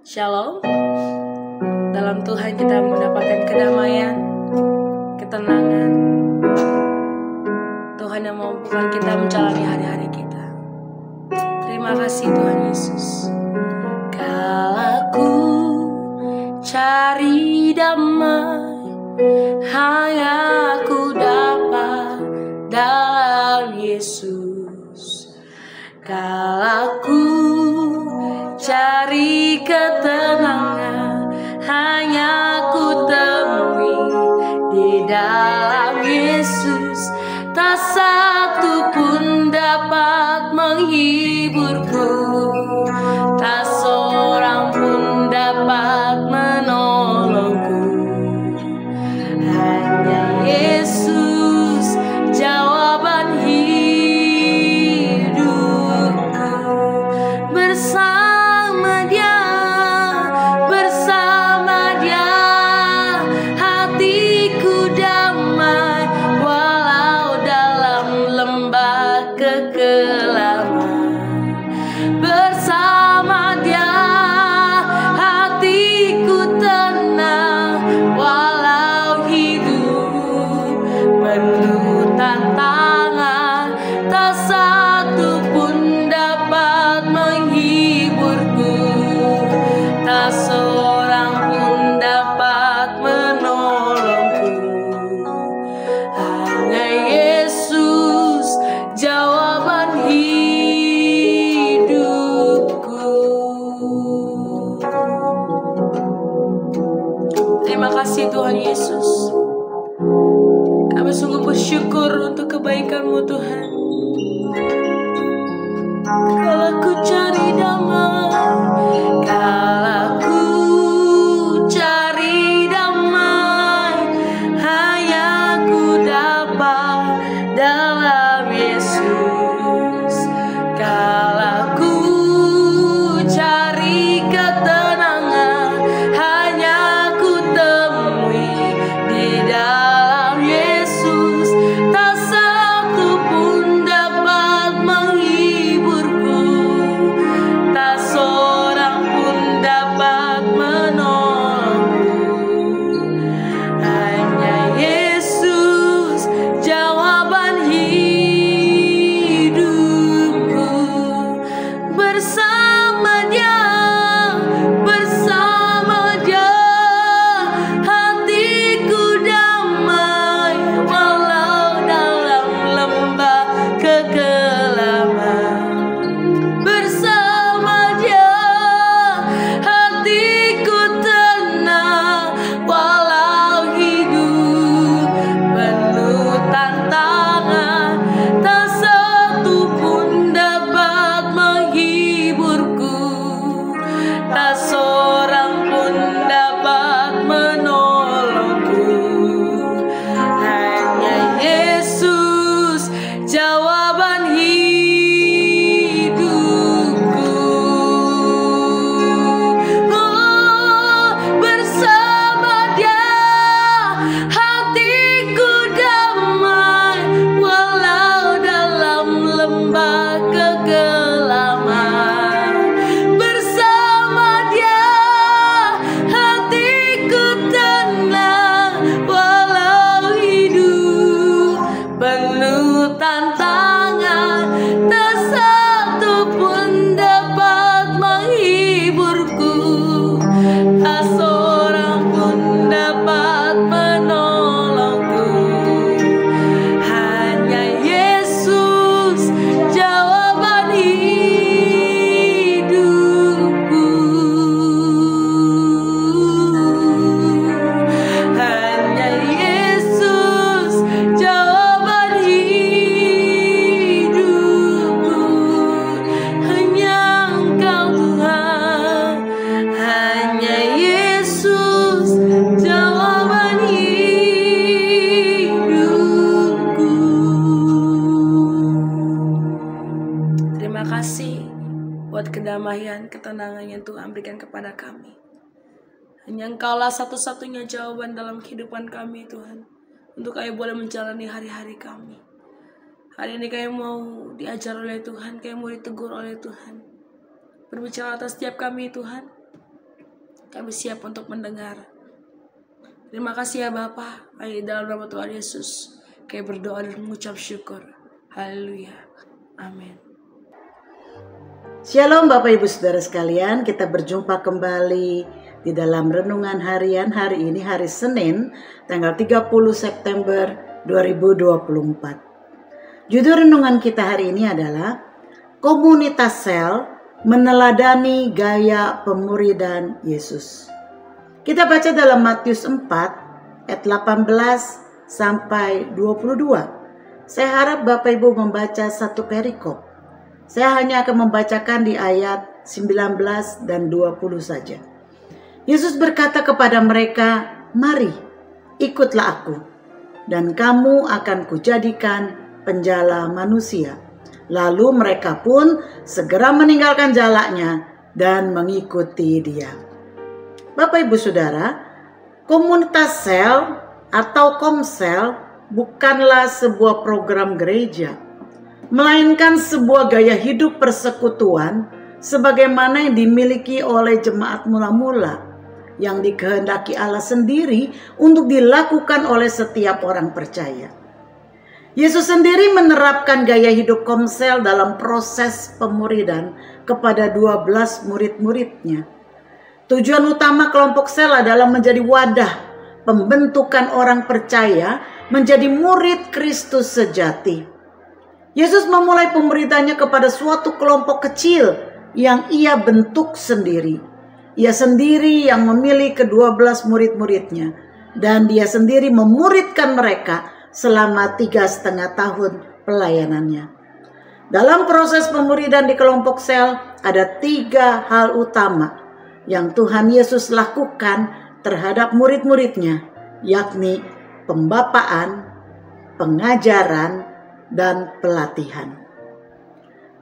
Shalom. Dalam Tuhan kita mendapatkan kedamaian, ketenangan. Tuhan yang memampukan kita menjalani hari-hari kita. Terima kasih Tuhan Yesus. Kalau ku cari damai, hanya ku dapat dalam Yesus. Kalau ku cari ketenangan, hanya ku temui di dalam Yesus. Tak satu pun dapat menghiburku, tak seorang pun dapat menolongku. Hanya Yesus jawaban hidupku. Bersama Dia hatiku damai, walau dalam lembah kekelaman. Bersama Dia hatiku tenang, walau hidup penuh tantangan. Tak satu pun dapat menghiburku, tak seorang pun dapat menolongku. Hanya Yesus jawaban hidupku. Terima kasih Tuhan Yesus. Kami sungguh bersyukur untuk kebaikan-Mu Tuhan. Kalau ku cari damai, kalau ku cari damai, hanya ku dapat dalam Yesus. Kalau ku cari ketenangan, hanya ku temui di dalam Yesus. Tak satu pun dapat menghiburku, tak seorang pun dapat menolongku. Hanya Yesus jawaban hidupku. Bersama Dia hatiku damai, walau dalam lembah kekelaman. Bersama Dia hatiku tenang, walau hidup penuh tantangan. Tak satu pun dapat menghiburku, tak seorang pun dapat menolongku. Hanya Yesus jawaban hidupku. Oh, bersama Dia hatiku damai, walau dalam lembah kekelaman. Bersama Dia hatiku tenang, walau hidup penuh tantangan. Tak satu pun dapat menghiburku, tak seorang pun dapat menolongku. Hanya Yesus jawaban hidupku. Hanya Yesus jawaban hidupku. Hanya Engkau Tuhan, hanya Yesus jawaban hidupku. Terima kasih buat kedamaian, ketenangan yang Tuhan berikan kepada kami. Hanya Engkaulah satu-satunya jawaban dalam kehidupan kami Tuhan, untuk kami boleh menjalani hari-hari kami. Hari ini kami mau diajar oleh Tuhan, kami mau ditegur oleh Tuhan. Berbicara atas setiap kami Tuhan. Kami siap untuk mendengar. Terima kasih ya Bapa. Ayo dalam nama Tuhan Yesus kami berdoa dan mengucap syukur. Haleluya. Amin. Shalom Bapak Ibu Saudara sekalian, kita berjumpa kembali di dalam renungan harian hari ini, hari Senin, tanggal 30 September 2024. Judul renungan kita hari ini adalah Komunitas Sel Meneladani Gaya Pemuridan Yesus. Kita baca dalam Matius 4 ayat 18 sampai 22. Saya harap Bapak Ibu membaca satu perikop. Saya hanya akan membacakan di ayat 19 dan 20 saja. Yesus berkata kepada mereka, "Mari, ikutlah aku, dan kamu akan kujadikan penjala manusia." Lalu mereka pun segera meninggalkan jalanya dan mengikuti Dia. Bapak Ibu Saudara, komunitas sel atau komsel bukanlah sebuah program gereja, melainkan sebuah gaya hidup persekutuan sebagaimana yang dimiliki oleh jemaat mula-mula yang dikehendaki Allah sendiri untuk dilakukan oleh setiap orang percaya. Yesus sendiri menerapkan gaya hidup komsel dalam proses pemuridan kepada 12 murid-muridnya. Tujuan utama kelompok sel adalah menjadi wadah pembentukan orang percaya menjadi murid Kristus sejati. Yesus memulai pemuridannya kepada suatu kelompok kecil yang ia bentuk sendiri. Ia sendiri yang memilih ke-12 murid-muridnya, dan dia sendiri memuridkan mereka selama 3,5 tahun pelayanannya. Dalam proses pemuridan di kelompok sel ada 3 hal utama yang Tuhan Yesus lakukan terhadap murid-muridnya, yakni pembapaan, pengajaran, dan pelatihan.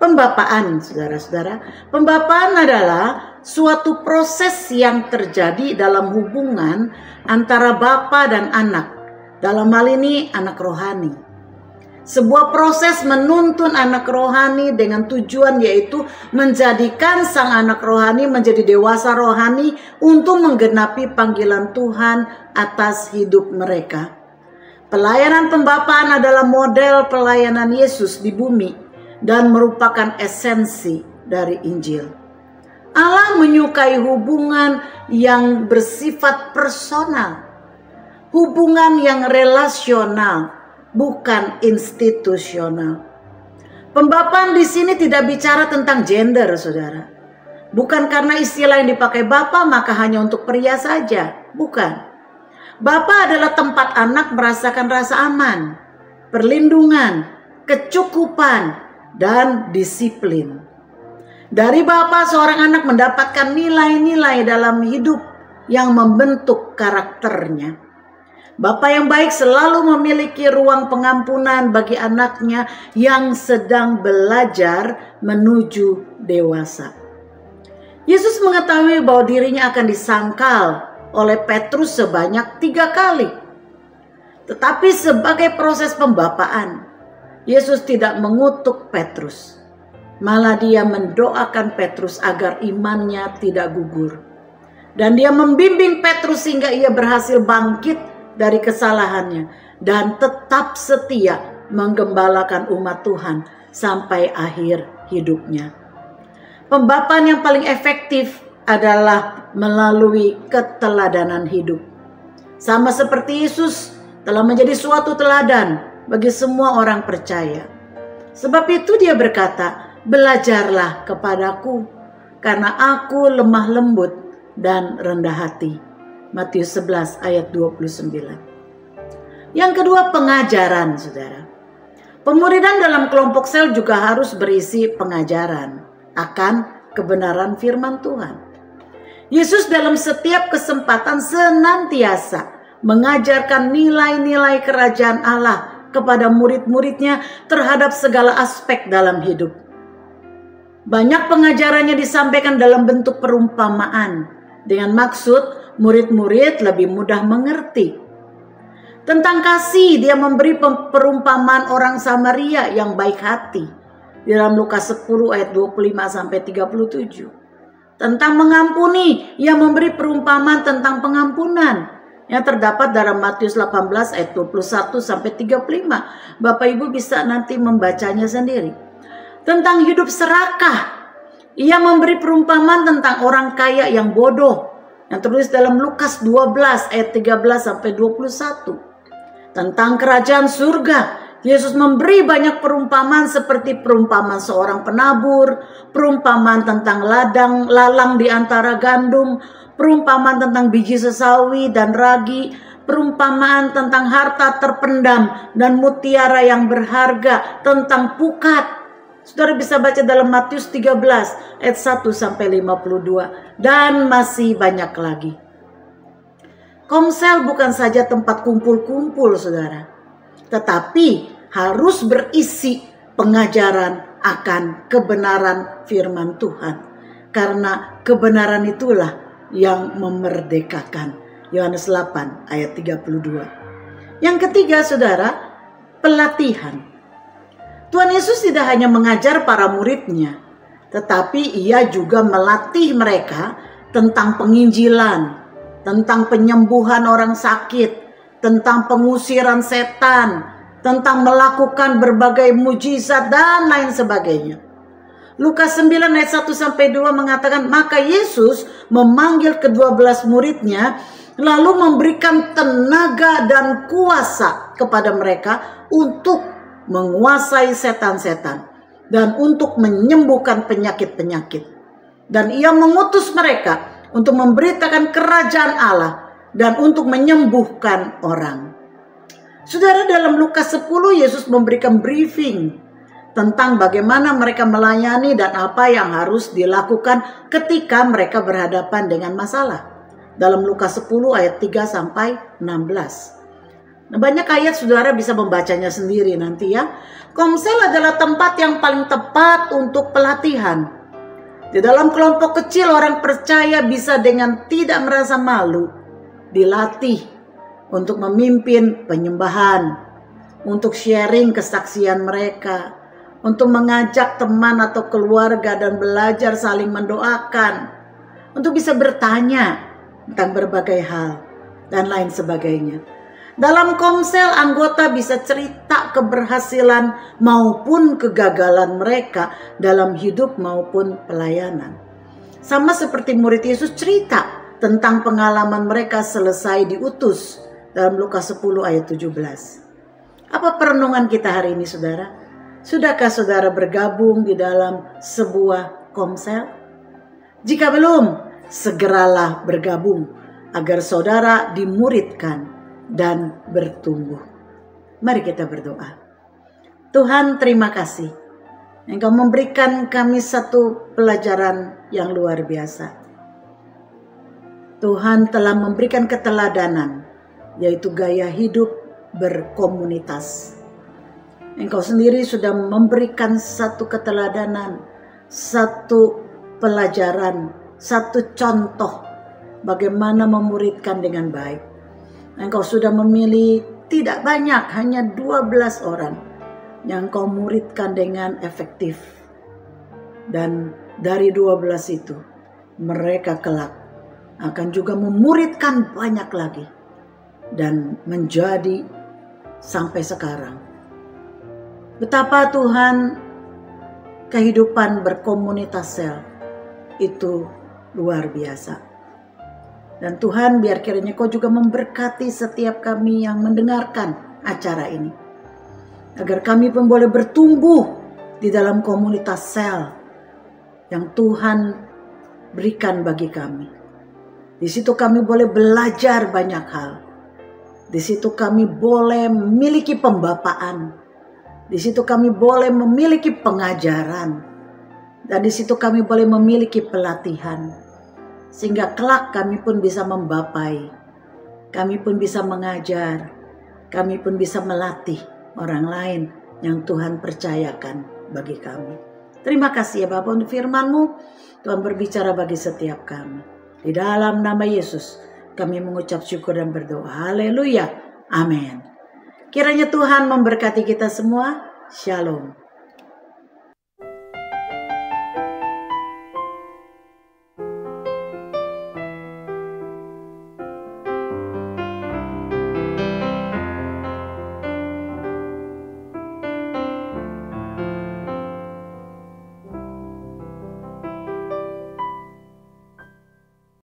Pembapaan, saudara-saudara, pembapaan adalah suatu proses yang terjadi dalam hubungan antara bapa dan anak. Dalam hal ini anak rohani. Sebuah proses menuntun anak rohani dengan tujuan yaitu menjadikan sang anak rohani menjadi dewasa rohani untuk menggenapi panggilan Tuhan atas hidup mereka. Pelayanan pembapaan adalah model pelayanan Yesus di bumi dan merupakan esensi dari Injil. Allah menyukai hubungan yang bersifat personal, hubungan yang relasional, bukan institusional. Pembapaan di sini tidak bicara tentang gender, saudara. Bukan karena istilah yang dipakai bapa maka hanya untuk pria saja. Bukan. Bapa adalah tempat anak merasakan rasa aman, perlindungan, kecukupan, dan disiplin. Dari bapa seorang anak mendapatkan nilai-nilai dalam hidup yang membentuk karakternya. Bapa yang baik selalu memiliki ruang pengampunan bagi anaknya yang sedang belajar menuju dewasa. Yesus mengetahui bahwa dirinya akan disangkal oleh Petrus sebanyak 3 kali. Tetapi sebagai proses pembapaan, Yesus tidak mengutuk Petrus. Malah dia mendoakan Petrus agar imannya tidak gugur. Dan dia membimbing Petrus sehingga ia berhasil bangkit dari kesalahannya dan tetap setia menggembalakan umat Tuhan sampai akhir hidupnya. Pembapaan yang paling efektif adalah melalui keteladanan hidup. Sama seperti Yesus telah menjadi suatu teladan bagi semua orang percaya. Sebab itu dia berkata, "Belajarlah kepadaku, karena aku lemah lembut dan rendah hati." Matius 11 ayat 29. Yang kedua, pengajaran, saudara. Pemuridan dalam kelompok sel juga harus berisi pengajaran akan kebenaran firman Tuhan. Yesus dalam setiap kesempatan senantiasa mengajarkan nilai-nilai kerajaan Allah kepada murid-muridnya terhadap segala aspek dalam hidup. Banyak pengajarannya disampaikan dalam bentuk perumpamaan dengan maksud murid-murid lebih mudah mengerti. Tentang kasih, dia memberi perumpamaan orang Samaria yang baik hati di dalam Lukas 10 ayat 25 sampai 37. tentang mengampuni. Ia memberi perumpamaan tentang pengampunan yang terdapat dalam Matius 18 ayat 21 sampai 35. Bapak Ibu bisa nanti membacanya sendiri. Tentang hidup serakah, ia memberi perumpamaan tentang orang kaya yang bodoh yang tertulis dalam Lukas 12 ayat 13 sampai 21. Tentang kerajaan surga, Yesus memberi banyak perumpamaan seperti perumpamaan seorang penabur, perumpamaan tentang lalang di antara gandum, perumpamaan tentang biji sesawi dan ragi, perumpamaan tentang harta terpendam dan mutiara yang berharga, tentang pukat. Saudara bisa baca dalam Matius 13 ayat 1 sampai 52 dan masih banyak lagi. Komsel bukan saja tempat kumpul-kumpul, saudara, tetapi harus berisi pengajaran akan kebenaran firman Tuhan. Karena kebenaran itulah yang memerdekakan. Yohanes 8 ayat 32. Yang ketiga, saudara, pelatihan. Tuhan Yesus tidak hanya mengajar para muridnya, tetapi ia juga melatih mereka tentang penginjilan, tentang penyembuhan orang sakit, tentang pengusiran setan, tentang melakukan berbagai mujizat dan lain sebagainya. Lukas 9 ayat 1 sampai 2 mengatakan, maka Yesus memanggil ke-12 muridnya lalu memberikan tenaga dan kuasa kepada mereka untuk menguasai setan-setan dan untuk menyembuhkan penyakit-penyakit. Dan ia mengutus mereka untuk memberitakan kerajaan Allah dan untuk menyembuhkan orang. Saudara, dalam Lukas 10 Yesus memberikan briefing tentang bagaimana mereka melayani dan apa yang harus dilakukan ketika mereka berhadapan dengan masalah. Dalam Lukas 10 ayat 3 sampai 16. Nah, banyak ayat saudara bisa membacanya sendiri nanti ya. Komsel adalah tempat yang paling tepat untuk pelatihan. Di dalam kelompok kecil orang percaya bisa dengan tidak merasa malu dilatih untuk memimpin penyembahan, untuk sharing kesaksian mereka, untuk mengajak teman atau keluarga dan belajar saling mendoakan, untuk bisa bertanya tentang berbagai hal dan lain sebagainya. Dalam komsel, anggota bisa cerita keberhasilan maupun kegagalan mereka dalam hidup maupun pelayanan. Sama seperti murid Yesus cerita tentang pengalaman mereka selesai diutus dalam Lukas 10 ayat 17. Apa perenungan kita hari ini, saudara? Sudahkah saudara bergabung di dalam sebuah komsel? Jika belum, segeralah bergabung agar saudara dimuridkan dan bertumbuh. Mari kita berdoa. Tuhan, terima kasih Engkau memberikan kami satu pelajaran yang luar biasa. Tuhan telah memberikan keteladanan, yaitu gaya hidup berkomunitas. Engkau sendiri sudah memberikan satu keteladanan, satu pelajaran, satu contoh bagaimana memuridkan dengan baik. Engkau sudah memilih tidak banyak, hanya 12 orang yang Kau muridkan dengan efektif. Dan dari 12 itu, mereka kelak akan juga memuridkan banyak lagi. Dan menjadi sampai sekarang. Betapa Tuhan kehidupan berkomunitas sel itu luar biasa. Dan Tuhan, biar kiranya Kau juga memberkati setiap kami yang mendengarkan acara ini. Agar kami pun boleh bertumbuh di dalam komunitas sel yang Tuhan berikan bagi kami. Di situ kami boleh belajar banyak hal. Di situ kami boleh memiliki pembapaan. Di situ kami boleh memiliki pengajaran. Dan di situ kami boleh memiliki pelatihan. Sehingga kelak kami pun bisa membapai, kami pun bisa mengajar, kami pun bisa melatih orang lain yang Tuhan percayakan bagi kami. Terima kasih ya Bapa untuk firman-Mu. Tuhan berbicara bagi setiap kami. Di dalam nama Yesus kami mengucap syukur dan berdoa. Haleluya. Amin. Kiranya Tuhan memberkati kita semua. Shalom.